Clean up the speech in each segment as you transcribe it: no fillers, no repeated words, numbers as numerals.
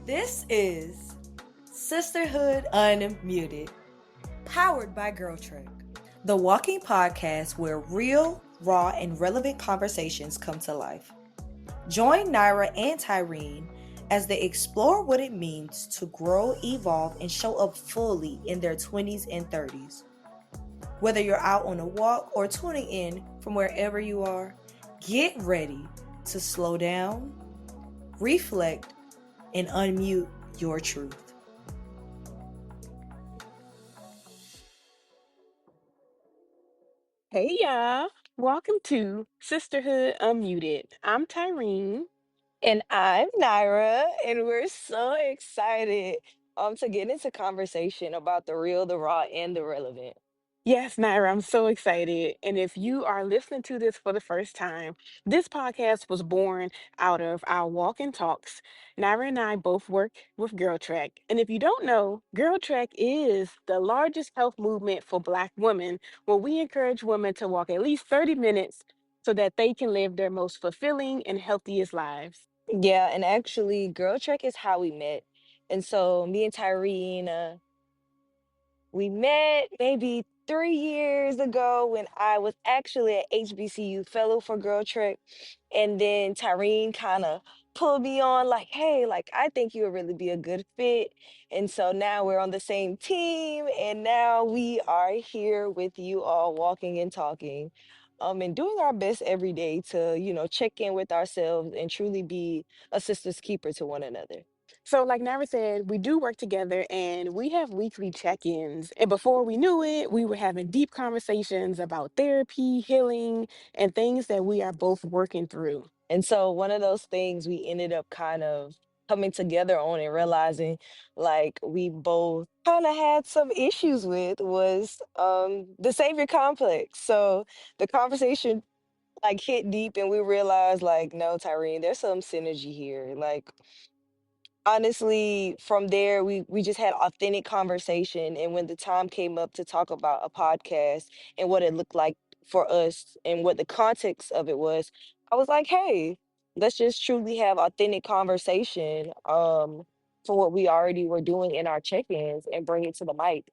This is Sisterhood Unmuted, powered by Girl Trek, the walking podcast where real, raw, and relevant conversations come to life. Join Nyra and Tyreen as they explore what it means to grow, evolve, and show up fully in their 20s and 30s. Whether you're out on a walk or tuning in from wherever you are, get ready to slow down, reflect, and unmute your truth. Hey y'all, welcome to Sisterhood Unmuted. I'm Tyreen. And I'm Nyra, and we're so excited to get into conversation about the real, the raw, and the relevant. Yes, Naira, I'm so excited. And if you are listening to this for the first time, this podcast was born out of our walk and talks. Naira and I both work with Girl Trek. And if you don't know, Girl Trek is the largest health movement for Black women, where we encourage women to walk at least 30 minutes so that they can live their most fulfilling and healthiest lives. Yeah, and actually, Girl Trek is how we met. And so me and Tyreen, we met maybe 3 years ago when I was actually an HBCU fellow for Girl Trek. And then Tyreen kind of pulled me on, like, hey, like, I think you would really be a good fit. And so now we're on the same team. And now we are here with you all walking and talking. And doing our best every day to, check in with ourselves and truly be a sister's keeper to one another. So, like Nara said, we do work together and we have weekly check ins. And before we knew it, we were having deep conversations about therapy, healing, and things that we are both working through. And so one of those things we ended up kind of coming together on and realizing like we both kind of had some issues with was the savior complex. So the conversation like hit deep and we realized like no, Tyrene, there's some synergy here. Like honestly, from there we just had authentic conversation, and when the time came up to talk about a podcast and what it looked like for us and what the context of it was, I was like, hey, let's just truly have authentic conversation for what we already were doing in our check-ins and bring it to the mic.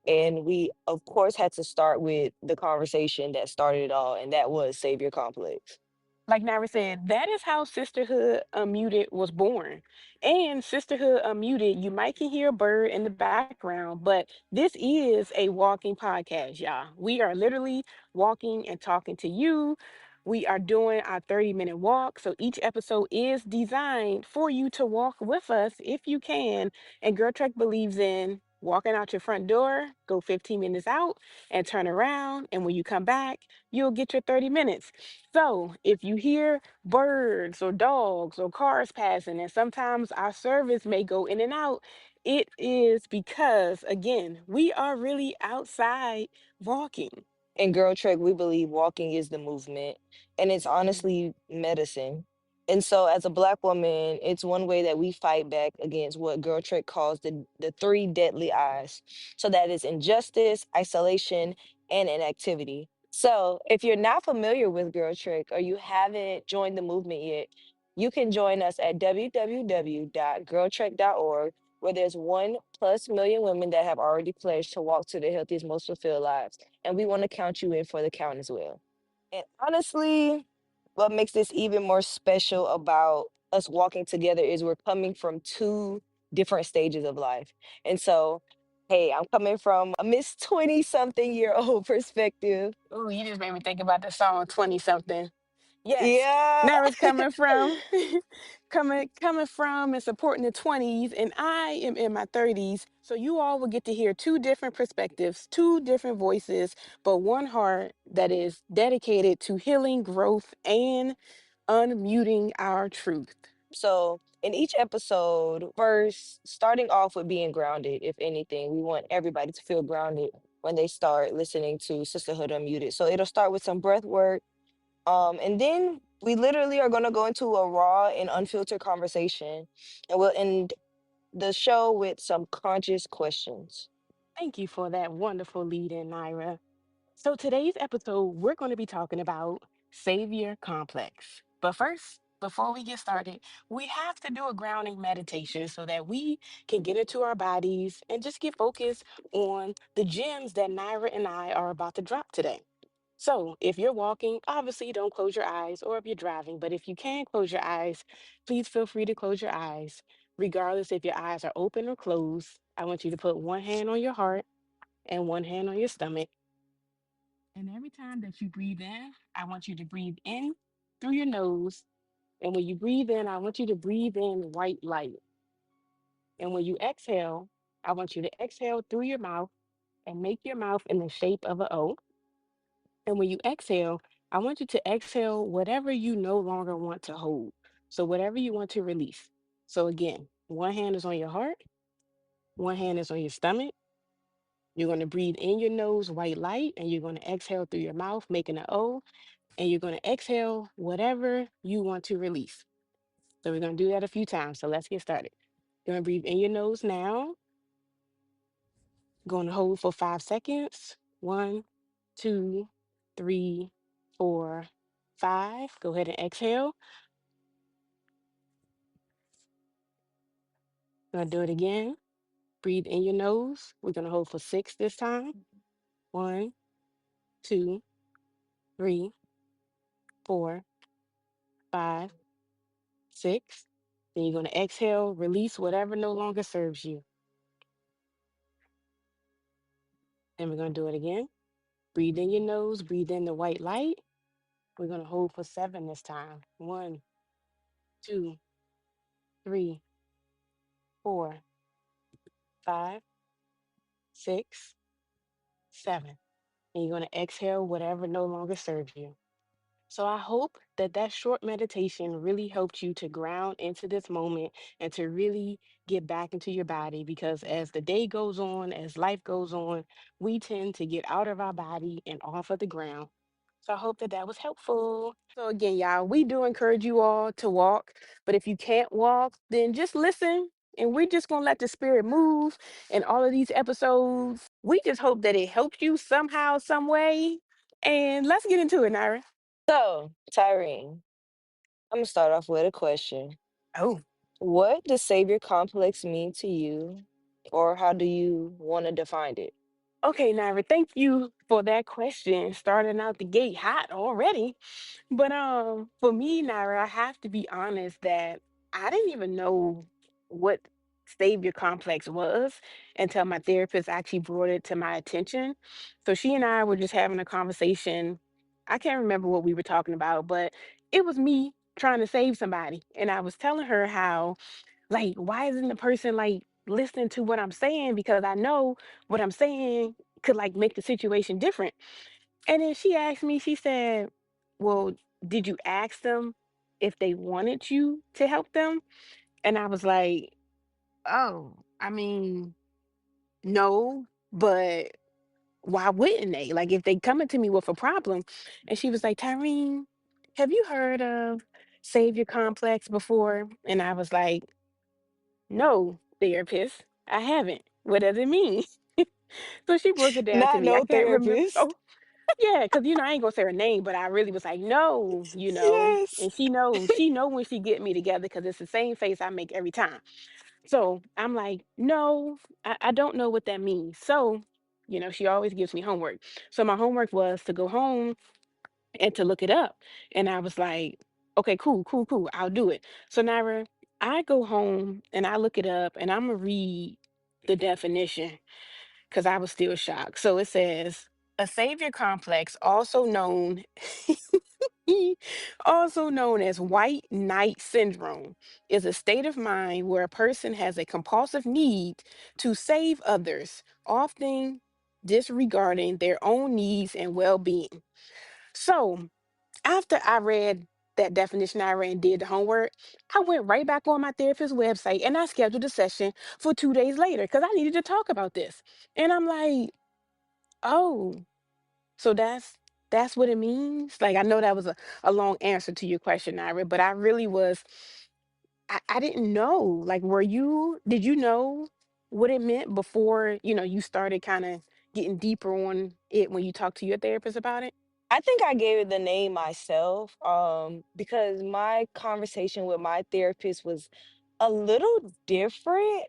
And we of course had to start with the conversation that started it all, and that was savior complex. Like Nara said, that is how Sisterhood Unmuted was born. And Sisterhood Unmuted, you might can hear a bird in the background, but this is a walking podcast, y'all. We are literally walking and talking to you. We are doing our 30-minute walk. So each episode is designed for you to walk with us if you can. And Girl Trek believes in walking out your front door, go 15 minutes out, and turn around. And when you come back, you'll get your 30 minutes. So if you hear birds or dogs or cars passing, and sometimes our service may go in and out, it is because, again, we are really outside walking. In Girl Trek, we believe walking is the movement, and it's Mhm. honestly medicine. And so, as a Black woman, it's one way that we fight back against what Girl Trek calls the three deadly eyes. So, that is injustice, isolation, and inactivity. So, if you're not familiar with Girl Trek or you haven't joined the movement yet, you can join us at www.girltrek.org, where there's 1+ million women that have already pledged to walk to their healthiest, most fulfilled lives, and we want to count you in for the count as well. And honestly, what makes this even more special about us walking together is we're coming from two different stages of life. And so, hey, I'm coming from a Miss 20 something year old perspective. Oh, you just made me think about the song 20 something. Yes. Yeah. Now it's coming from coming from and supporting the 20s, and I am in my 30s. So you all will get to hear two different perspectives, two different voices, but one heart that is dedicated to healing, growth, and unmuting our truth. So, in each episode, first, starting off with being grounded, if anything, we want everybody to feel grounded when they start listening to Sisterhood Unmuted. So, it'll start with some breath work. And then we literally are going to go into a raw and unfiltered conversation, and we'll end the show with some conscious questions. Thank you for that wonderful lead in, Naira. So today's episode, we're going to be talking about savior complex. But first, before we get started, we have to do a grounding meditation so that we can get into our bodies and just get focused on the gems that Naira and I are about to drop today. So, if you're walking, obviously don't close your eyes, or if you're driving, but if you can close your eyes, please feel free to close your eyes. Regardless if your eyes are open or closed, I want you to put one hand on your heart and one hand on your stomach. And every time that you breathe in, I want you to breathe in through your nose. And when you breathe in, I want you to breathe in white light. And when you exhale, I want you to exhale through your mouth and make your mouth in the shape of an O. And when you exhale, I want you to exhale whatever you no longer want to hold. So, whatever you want to release. So, again, one hand is on your heart, one hand is on your stomach. You're going to breathe in your nose, white light, and you're going to exhale through your mouth, making an O. And you're going to exhale whatever you want to release. So, we're going to do that a few times. So, let's get started. You're going to breathe in your nose now. Going to hold for 5 seconds. One, two, three, 4, 5. Go ahead and exhale. Gonna do it again. Breathe in your nose. We're gonna hold for 6 this time. One, two, three, 4, 5, 6. Then you're gonna exhale, release whatever no longer serves you. Then we're gonna do it again. Breathe in your nose, breathe in the white light. We're gonna hold for 7 this time. One, two, three, 4, 5, 6, 7. And you're gonna exhale whatever no longer serves you. So I hope that that short meditation really helped you to ground into this moment and to really get back into your body, because as the day goes on, as life goes on, we tend to get out of our body and off of the ground. So I hope that that was helpful. So again, y'all, we do encourage you all to walk, but if you can't walk, then just listen. And we're just gonna let the spirit move in all of these episodes. We just hope that it helped you somehow, some way. And let's get into it, Naira. So, Tyreen, I'm gonna start off with a question. Oh, What does savior complex mean to you, or how do you want to define it? okay, Naira. Thank you for that question. Starting out the gate hot already. But for me, Naira, I have to be honest that I didn't even know what savior complex was until my therapist actually brought it to my attention. So she and I were just having a conversation. I can't remember what we were talking about, but it was me trying to save somebody. And I was telling her how, like, why isn't the person like listening to what I'm saying? Because I know what I'm saying could like make the situation different. And then she asked me, she said, well, did you ask them if they wanted you to help them? And I was like, oh, I mean, no, but why wouldn't they? Like, if they coming to me with a problem. And she was like, Tyreen, have you heard of Savior Complex before? And I was like, no, therapist, I haven't. What does it mean? So she broke it down to Not me. I no can't remember. therapist. Yeah, because I ain't gonna say her name, but I really was like, no, Yes. and she know when she get me together because it's the same face I make every time. So I'm like, no, I don't know what that means. So, she always gives me homework. So my homework was to go home and to look it up. And I was like, okay, cool, cool, cool. I'll do it. So Naira, I go home and I look it up and I'm gonna read the definition because I was still shocked. So it says a savior complex, also known as white knight syndrome, is a state of mind where a person has a compulsive need to save others, often disregarding their own needs and well-being. So after I read that definition, I read and did the homework, I went right back on my therapist's website and I scheduled a session for 2 days later because I needed to talk about this. And I'm like, oh, so that's what it means. Like I know that was a long answer to your question, Ira, but I really was I didn't know. Like did you know what it meant before, you started kind of getting deeper on it when you talked to your therapist about it? I think I gave it the name myself, because my conversation with my therapist was a little different.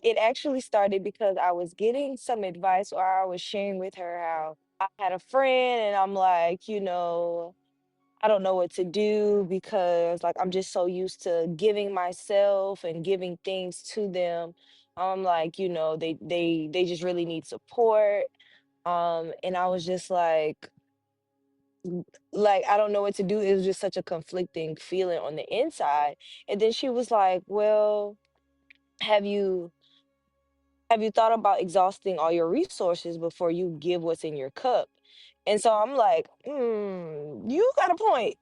It actually started because I was getting some advice, or I was sharing with her how I had a friend, and I'm like, I don't know what to do because like I'm just so used to giving myself and giving things to them. I'm like, they just really need support. And I was just like I don't know what to do. It was just such a conflicting feeling on the inside. And then she was like, "Well, have you have you thought about exhausting all your resources before you give what's in your cup?" And so I'm like, you got a point.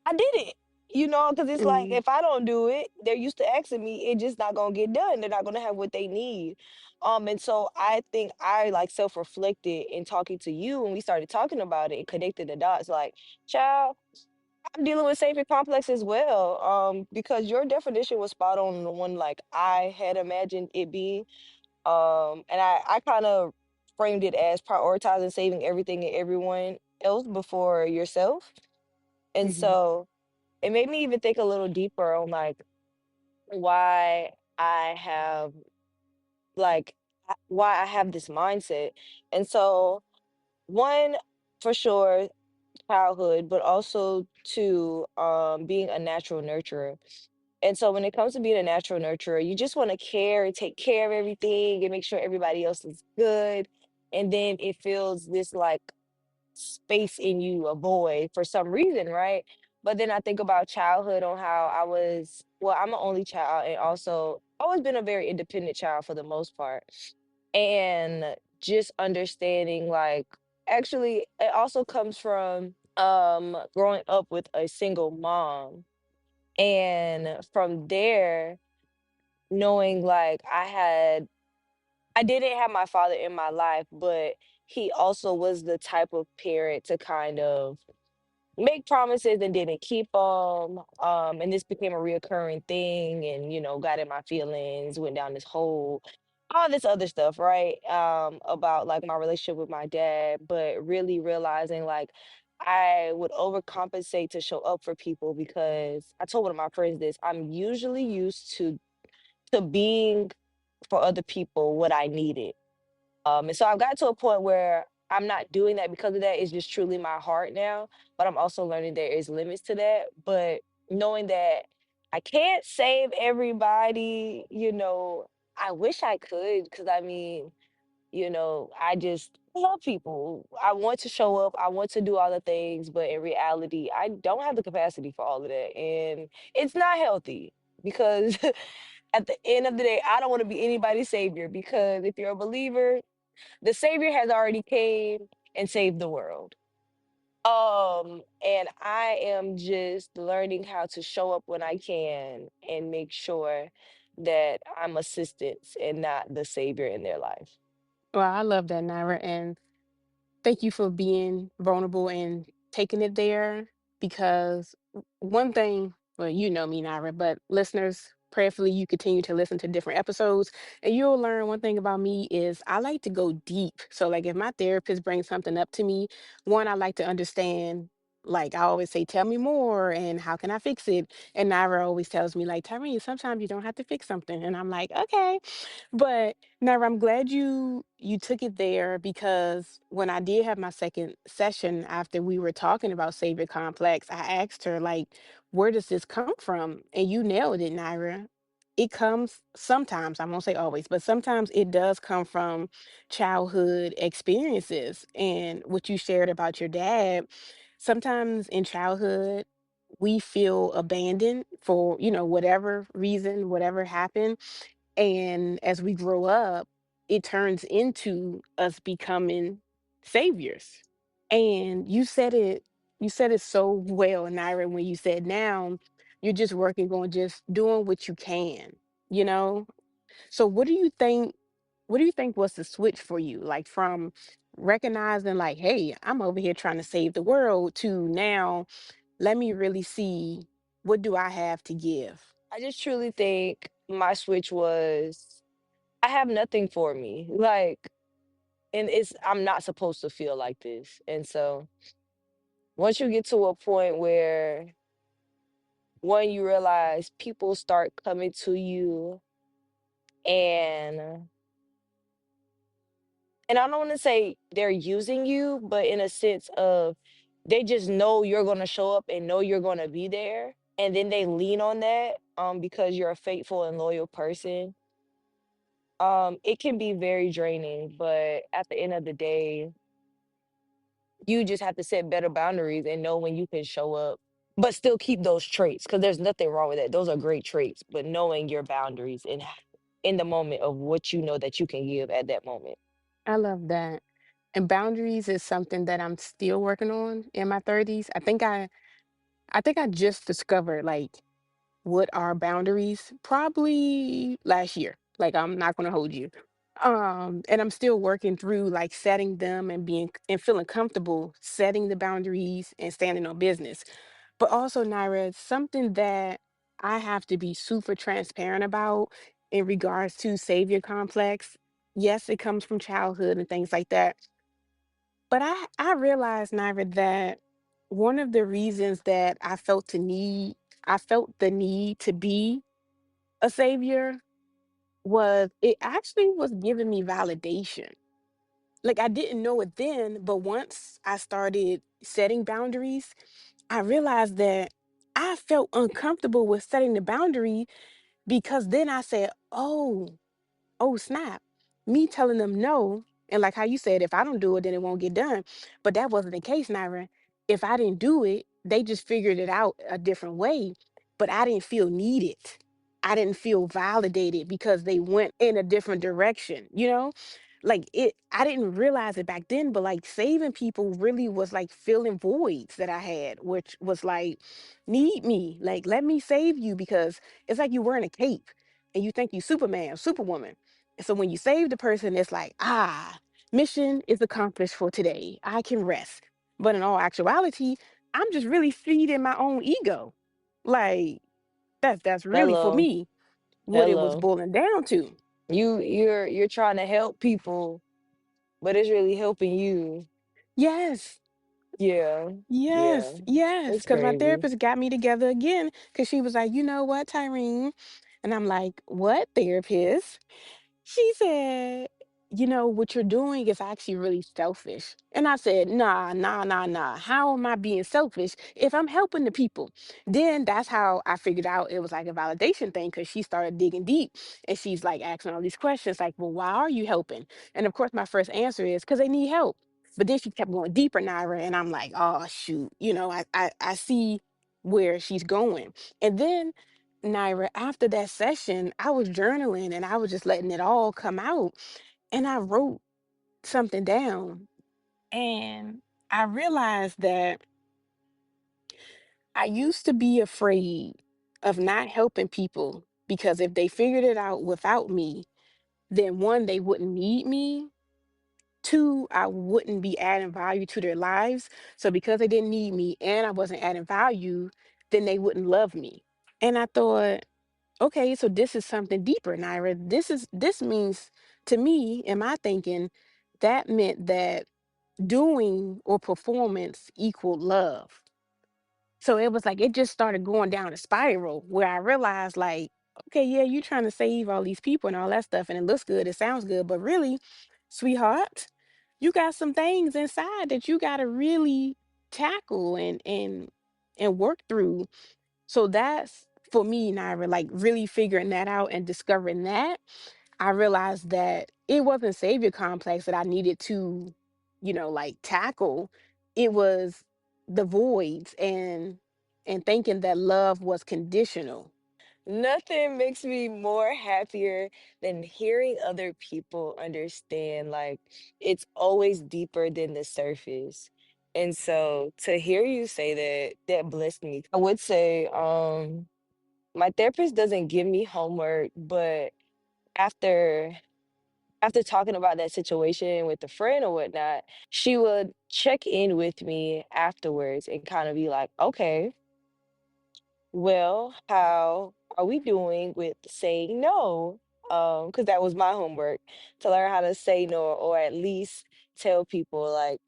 I did it. Because it's like Mm. if I don't do it, they're used to asking me, it's just not gonna get done. They're not gonna have what they need. And so I think I like self-reflected in talking to you, and we started talking about it and connected the dots. Like, child, I'm dealing with safety complex as well. Because your definition was spot on the one like I had imagined it being. And I kind of framed it as prioritizing saving everything and everyone else before yourself. And Hmm. so it made me even think a little deeper on like why I have why I have this mindset. And so one for sure childhood, but also two, being a natural nurturer. And so when it comes to being a natural nurturer, you just want to care and take care of everything and make sure everybody else is good. And then it feels this like space in you, a void for some reason, right? But then I think about childhood on how well, I'm an only child and also always been a very independent child for the most part. And just understanding like actually it also comes from growing up with a single mom. And from there, knowing like I didn't have my father in my life, but he also was the type of parent to kind of make promises and didn't keep them. And this became a reoccurring thing, and got in my feelings, went down this hole, all this other stuff, right? About like my relationship with my dad, but really realizing like I would overcompensate to show up for people because I told one of my friends this. I'm usually used to being for other people what I needed. And so I've got to a point where I'm not doing that because of that. It's just truly my heart now. But I'm also learning there is limits to that. But knowing that I can't save everybody, I wish I could because I mean, I just love people. I want to show up. I want to do all the things, but in reality, I don't have the capacity for all of that. And it's not healthy because at the end of the day, I don't want to be anybody's savior because if you're a believer, the savior has already came and saved the world. And I am just learning how to show up when I can and make sure that I'm assistance and not the savior in their life. Well, I love that, Naira, and thank you for being vulnerable and taking it there because one thing, well, you know me, Naira, but listeners, prayerfully, you continue to listen to different episodes and you'll learn one thing about me is I like to go deep. So, like, if my therapist brings something up to me, one, I like to understand. Like I always say, tell me more and how can I fix it? And Naira always tells me, like, Tyreen, sometimes you don't have to fix something. And I'm like, okay. But Naira, I'm glad you took it there because when I did have my second session after we were talking about Savior Complex, I asked her like, where does this come from? And you nailed it, Naira. It comes sometimes, I won't say always, but sometimes it does come from childhood experiences. And what you shared about your dad, sometimes in childhood, we feel abandoned for, whatever reason, whatever happened and as we grow up, it turns into us becoming saviors. And you said it so well, Naira, when you said now you're just working on just doing what you can, you know? So what do you think was the switch for you? Like from recognizing like, hey, I'm over here trying to save the world to now let me really see what do I have to give. I just truly think my switch was I have nothing for me. Like And it's I'm not supposed to feel like this. And so once you get to a point where one you realize people start coming to you and I don't want to say they're using you, but in a sense of they just know you're going to show up and know you're going to be there, and then they lean on that because you're a faithful and loyal person. It can be very draining, but at the end of the day, you just have to set better boundaries and know when you can show up, but still keep those traits because there's nothing wrong with that. Those are great traits, but knowing your boundaries and in the moment of what you know that you can give at that moment. I love that. And boundaries is something that I'm still working on in my 30s. I think I just discovered like what are boundaries probably last year. Like I'm not going to hold you. And I'm still working through like setting them and being and feeling comfortable setting the boundaries and standing on business. But also, Naira, something that I have to be super transparent about in regards to savior complex. Yes, it comes from childhood and things like that. But I realized, Naira, that one of the reasons that I felt the need to be a savior was it actually was giving me validation. Like I didn't know it then, but once I started setting boundaries, I realized that I felt uncomfortable with setting the boundary because then I said, oh snap, me telling them no. And like how you said, if I don't do it, then it won't get done. But that wasn't the case, Naira. If I didn't do it, they just figured it out a different way. But I didn't feel needed. I didn't feel validated because they went in a different direction, you know? Like it, I didn't realize it back then, but like saving people really was like filling voids that I had, which was like, need me, like let me save you because it's like you wearing a cape and you think you Superman, Superwoman. So when you save the person, it's like, mission is accomplished for today. I can rest. But in all actuality, I'm just really feeding my own ego. Like that's really for Hello. me what it was Hello. boiling down to. You're trying to help people, but it's really helping you. Yes, Yeah. Yeah. yes. It's Because my crazy. therapist got me together again because she was like, you know what, Tyreen? And I'm like, what therapist? She said, you know, what you're doing is actually really selfish. And I said, nah, nah, nah, nah. How am I being selfish if I'm helping the people? Then that's how I figured out it was like a validation thing because she started digging deep and she's like asking all these questions like, well, why are you helping? And of course, my first answer is because they need help. But then she kept going deeper, Naira, and I'm like, oh, shoot. You know, I see where she's going. And then Naira, after that session, I was journaling and I was just letting it all come out. And I wrote something down. And I realized that I used to be afraid of not helping people because if they figured it out without me, then one, they wouldn't need me. Two, I wouldn't be adding value to their lives. So because they didn't need me and I wasn't adding value, then they wouldn't love me. And I thought, okay, so this is something deeper, Naira. This means to me, in my thinking, that meant that doing or performance equaled love. So it was like it just started going down a spiral where I realized like, okay, yeah, you're trying to save all these people and all that stuff, and it looks good, it sounds good, but really, sweetheart, you got some things inside that you gotta really tackle and work through. So that's for me, Naira, like really figuring that out and discovering that. I realized that it wasn't savior complex that I needed to, like tackle. It was the voids and thinking that love was conditional. Nothing makes me more happier than hearing other people understand like it's always deeper than the surface. And so to hear you say that, that blessed me. I would say my therapist doesn't give me homework, but after talking about that situation with a friend or whatnot, she would check in with me afterwards and kind of be like, okay, well, how are we doing with saying no? Because that was my homework to learn how to say no, or at least tell people, like,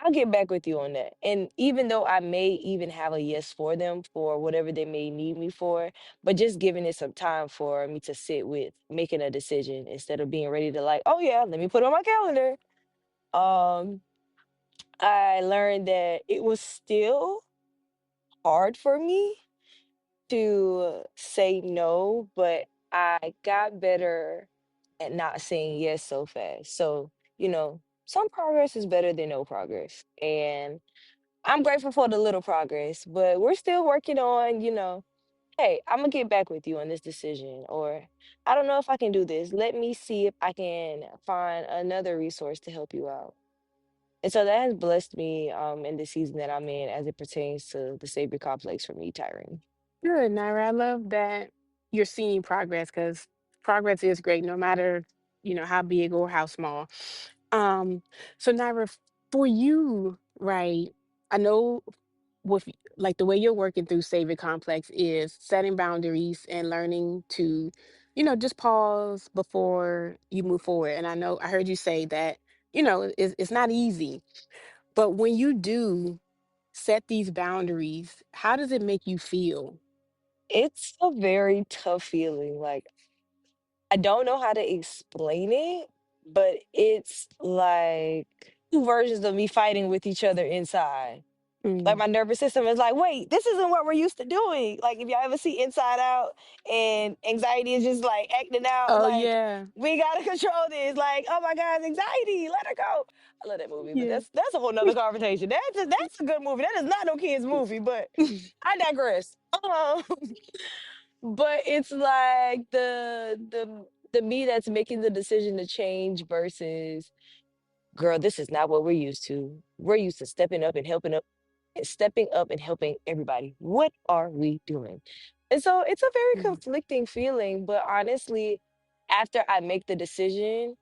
I'll get back with you on that. And even though I may even have a yes for them for whatever they may need me for, but just giving it some time for me to sit with making a decision instead of being ready to, like, oh yeah, let me put it on my calendar. Um, I learned that it was still hard for me to say no, but I got better at not saying yes so fast. So, some progress is better than no progress. And I'm grateful for the little progress, but we're still working on, hey, I'm gonna get back with you on this decision, or I don't know if I can do this. Let me see if I can find another resource to help you out. And so that has blessed me in the season that I'm in as it pertains to the Savior complex for me, Tyrone. Good, Naira. I love that you're seeing progress because progress is great, no matter how big or how small. Um, so Naira, for you, right? I know like the way you're working through Savior Complex is setting boundaries and learning to, just pause before you move forward. And I know I heard you say that, it's not easy, but when you do set these boundaries, how does it make you feel? It's a very tough feeling. Like, I don't know how to explain it, but it's like two versions of me fighting with each other inside. Like, Mm. my nervous system is like, wait, this isn't what we're used to doing. Like, if y'all ever see Inside Out and anxiety is just like acting out, Oh like, yeah. we gotta control this. Like, oh my God, anxiety, let her go. I love that movie, but Yeah. that's a whole nother conversation. That's a good movie. That is not no kids movie, but I digress. Um, but it's like the me that's making the decision to change versus, girl, this is not what we're used to. We're used to stepping up and helping everybody. What are we doing? And so it's a very Mm. conflicting feeling, but honestly, after I make the decision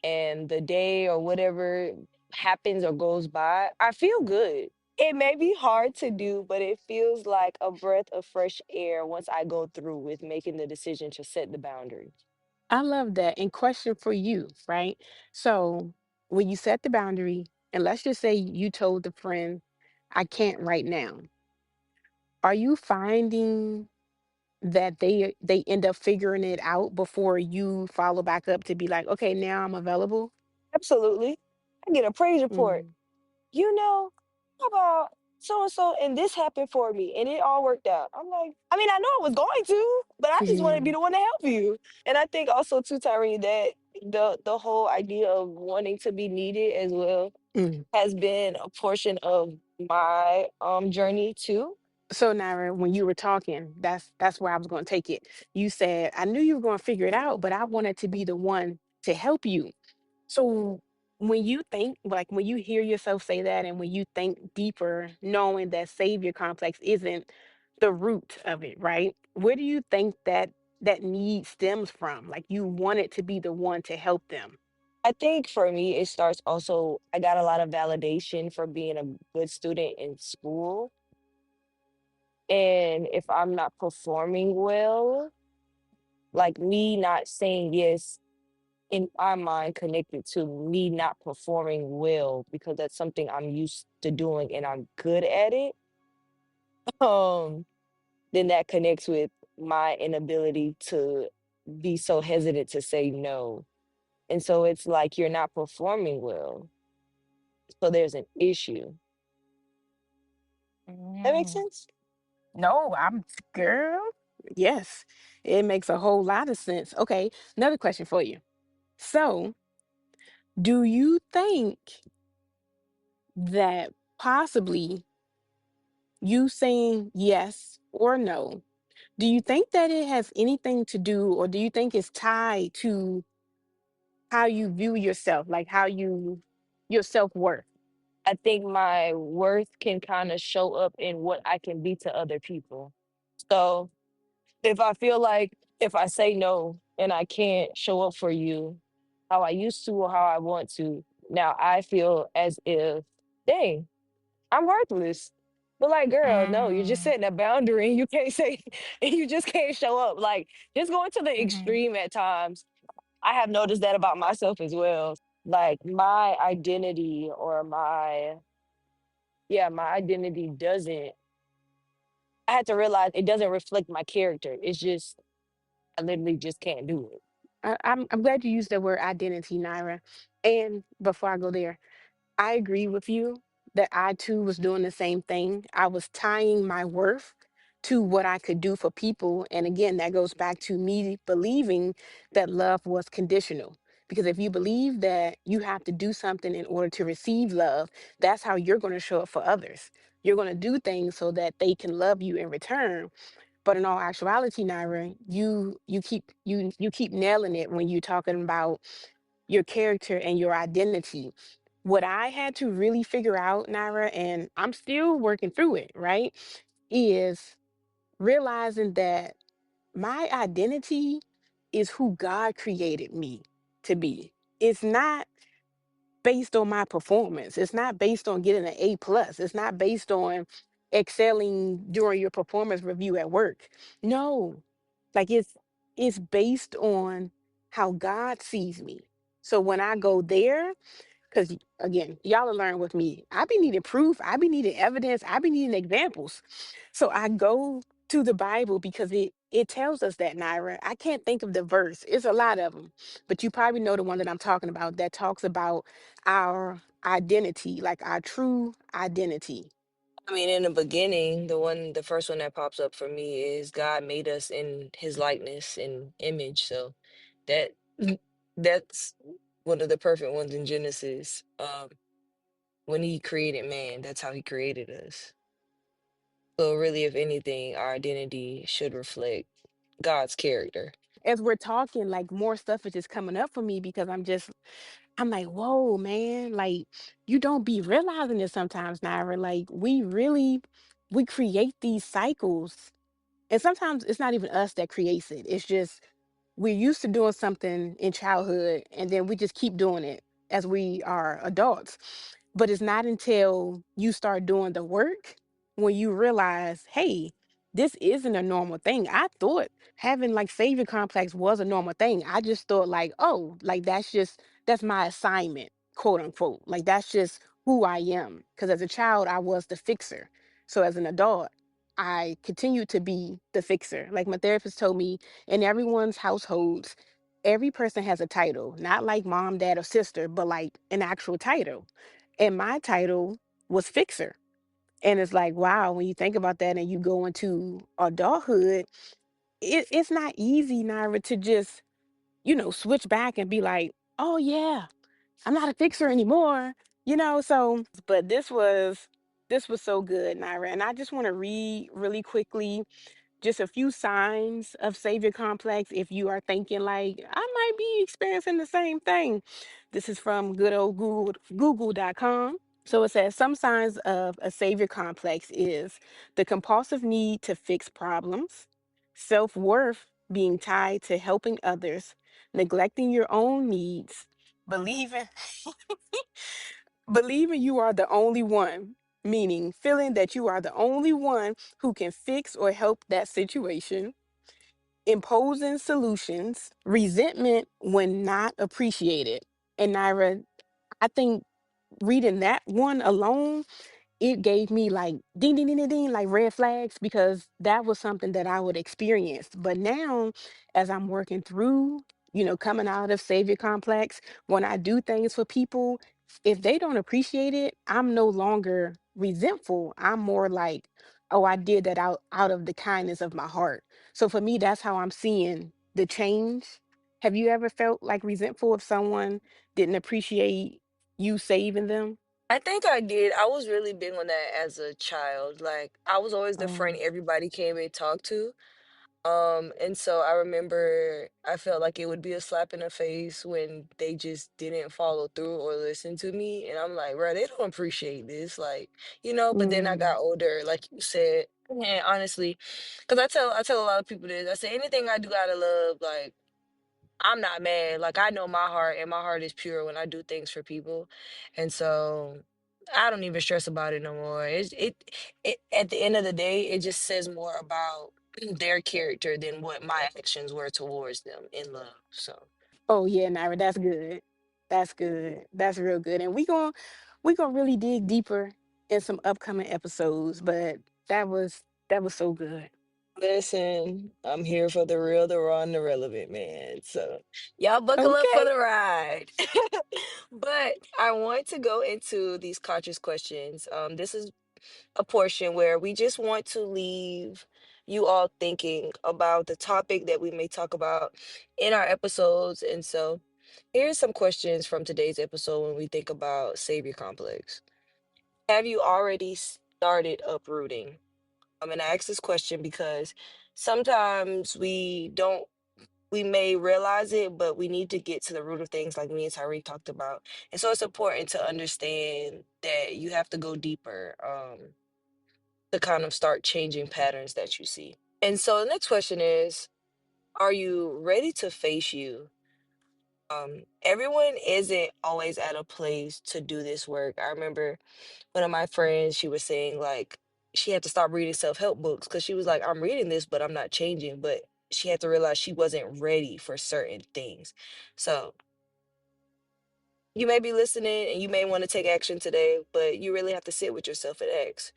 and the day or whatever happens or goes by, I feel good. It may be hard to do, but it feels like a breath of fresh air once I go through with making the decision to set the boundary. I love that. And question for you, right? So when you set the boundary, and let's just say you told the friend, I can't right now. Are you finding that they end up figuring it out before you follow back up to be like, okay, now I'm available? Absolutely. I get a praise report. Mm. How about so and so, and this happened for me, and it all worked out. I'm like, I mean, I know I was going to, but I just want to be Mhm. the one to help you. And I think also too, Tyree, that the whole idea of wanting to be needed as well Mm. has been a portion of my journey too. So Naira, when you were talking, that's where I was going to take it. You said I knew you were going to figure it out, but I wanted to be the one to help you. So when you think, like when you hear yourself say that, and when you think deeper, knowing that savior complex isn't the root of it, right? Where do you think that need stems from? Like you wanted to be the one to help them. I think for me, it starts also. I got a lot of validation for being a good student in school, and if I'm not performing well, like me not saying yes in my mind connected to me not performing well because that's something I'm used to doing and I'm good at it, um, then that connects with my inability to be so hesitant to say no. And so it's like you're not performing well. So there's an issue. That makes Mm. sense? No, I'm girl. Yes, it makes a whole lot of sense. Okay, another question for you. So, do you think that possibly you saying yes or no, do you think that it has anything to do, or do you think it's tied to how you view yourself, like your self-worth? I think my worth can kind of show up in what I can be to other people. So if I feel like if I say no and I can't show up for you how I used to or how I want to, now I feel as if, dang, I'm worthless. But like, girl, no, you're just Mm, setting a boundary and you can't say, and you just can't show up. Like, just going to the mhm. extreme at times. I have noticed that about myself as well. Like my identity or my identity doesn't, I had to realize it doesn't reflect my character. It's just I literally just can't do it. I'm glad you used the word identity, Naira. And before I go there, I agree with you that I too was doing the same thing. I was tying my worth to what I could do for people. And again, that goes back to me believing that love was conditional. Because if you believe that you have to do something in order to receive love, that's how you're going to show up for others. You're going to do things so that they can love you in return. But in all actuality, Naira, you keep nailing it when you're talking about your character and your identity. What I had to really figure out, Naira, and I'm still working through it, right? Is realizing that my identity is who God created me to be. It's not based on my performance. It's not based on getting an A plus. It's not based on excelling during your performance review at work. No, like it's based on how God sees me. So when I go there, because again, y'all are learning with me. I be needing proof. I be needing evidence. I be needing examples. So I go to the Bible because it tells us that, Naira. I can't think of the verse. It's a lot of them, but you probably know the one that I'm talking about that talks about our identity, like our true identity. I mean, in the beginning, the first one that pops up for me is God made us in his likeness and image. So that that's one of the perfect ones in Genesis. When he created man, that's how he created us. So really, if anything, our identity should reflect God's character. As we're talking, like more stuff is just coming up for me because I'm like, whoa, man, like you don't be realizing this sometimes, Naira. Like we create these cycles. And sometimes it's not even us that creates it. It's just we're used to doing something in childhood and then we just keep doing it as we are adults. But it's not until you start doing the work when you realize, hey, this isn't a normal thing. I thought having like savior complex was a normal thing. I just thought like, oh, like that's my assignment, quote unquote. Like that's just who I am. Because as a child, I was the fixer. So as an adult, I continue to be the fixer. Like my therapist told me, in everyone's households, every person has a title, not like mom, dad, or sister, but like an actual title. And my title was fixer. And it's like, wow, when you think about that and you go into adulthood, it's not easy, Naira, to just, switch back and be like, oh, yeah, I'm not a fixer anymore, So, but this was so good, Naira. And I just want to read really quickly just a few signs of savior complex if you are thinking like I might be experiencing the same thing. This is from good old google.com. So it says some signs of a savior complex is the compulsive need to fix problems, self-worth being tied to helping others, neglecting your own needs, believing believing you are the only one, meaning feeling that you are the only one who can fix or help that situation, imposing solutions, resentment when not appreciated. And Naira, I think reading that one alone, it gave me like ding ding ding ding ding like red flags because that was something that I would experience. But now as I'm working through, coming out of savior complex, when I do things for people, if they don't appreciate it, I'm no longer resentful. I'm more like, oh, I did that out of the kindness of my heart. So for me, that's how I'm seeing the change. Have you ever felt like resentful if someone didn't appreciate you saving them? I think I did. I was really big on that as a child. Like I was always the friend Oh. everybody came and talked to. And so I remember I felt like it would be a slap in the face when they just didn't follow through or listen to me. And I'm like, bro, they don't appreciate this. Like, but then I got Mm. older, like you said, and honestly, because I tell a lot of people this. I say anything I do out of love, like I'm not mad. Like I know my heart and my heart is pure when I do things for people. And so I don't even stress about it no more. It at the end of the day, it just says more about their character than what my actions were towards them in love. So Oh yeah, Naira, that's good. That's good. That's real good. And we gonna really dig deeper in some upcoming episodes. But that was that was so good. Listen, I'm here for the real, the raw, and the relevant, man. So y'all buckle up for Okay. the ride. But I want to go into these conscious questions. This is a portion where we just want to leave you all thinking about the topic that we may talk about in our episodes. And so here's some questions from today's episode when we think about savior complex. Have you already started uprooting? I'm gonna ask this question because sometimes we may realize it, but we need to get to the root of things like me and Tyree talked about. And so it's important to understand that you have to go deeper to kind of start changing patterns that you see. And so the next question is, are you ready to face you? Everyone isn't always at a place to do this work. I remember one of my friends, she was saying like she had to stop reading self-help books because she was like, I'm reading this, but I'm not changing. But she had to realize she wasn't ready for certain things. So you may be listening and you may want to take action today, but you really have to sit with yourself and ask,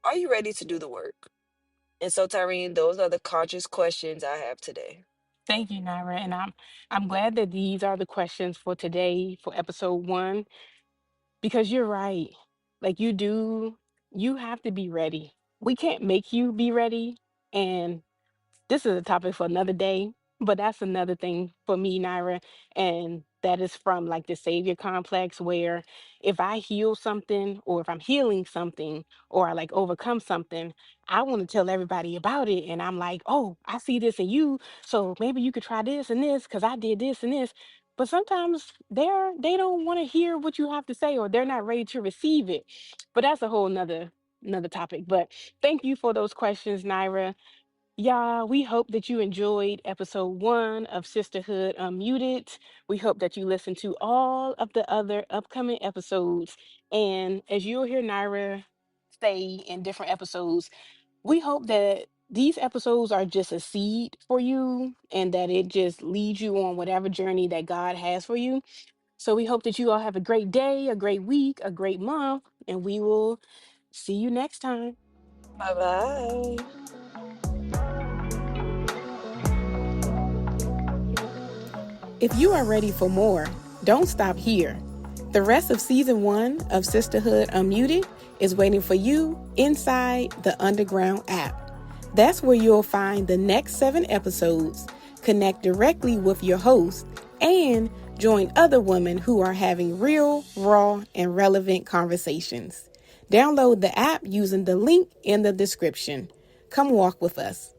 are you ready to do the work? And so, Tyrene, those are the conscious questions I have today. Thank you, Naira. And I'm glad that these are the questions for today for episode one, because you're right. Like you have to be ready. We can't make you be ready. And this is a topic for another day, but that's another thing for me, Naira. And that is from like the savior complex, where if I heal something or if I'm healing something or I like overcome something, I want to tell everybody about it. And I'm like, oh, I see this in you. So maybe you could try this and this because I did this and this. But sometimes they don't want to hear what you have to say, or they're not ready to receive it. But that's a whole another topic. But thank you for those questions, Naira. Yeah, we hope that you enjoyed episode one of Sisterhood Unmuted. We hope that you listen to all of the other upcoming episodes. And as you'll hear Naira say in different episodes, we hope that these episodes are just a seed for you and that it just leads you on whatever journey that God has for you. So we hope that you all have a great day, a great week, a great month, and we will see you next time. Bye bye. If you are ready for more, don't stop here. The rest of season one of Sisterhood Unmuted is waiting for you inside the Underground app. That's where you'll find the next 7 episodes, connect directly with your host, and join other women who are having real, raw, and relevant conversations. Download the app using the link in the description. Come walk with us.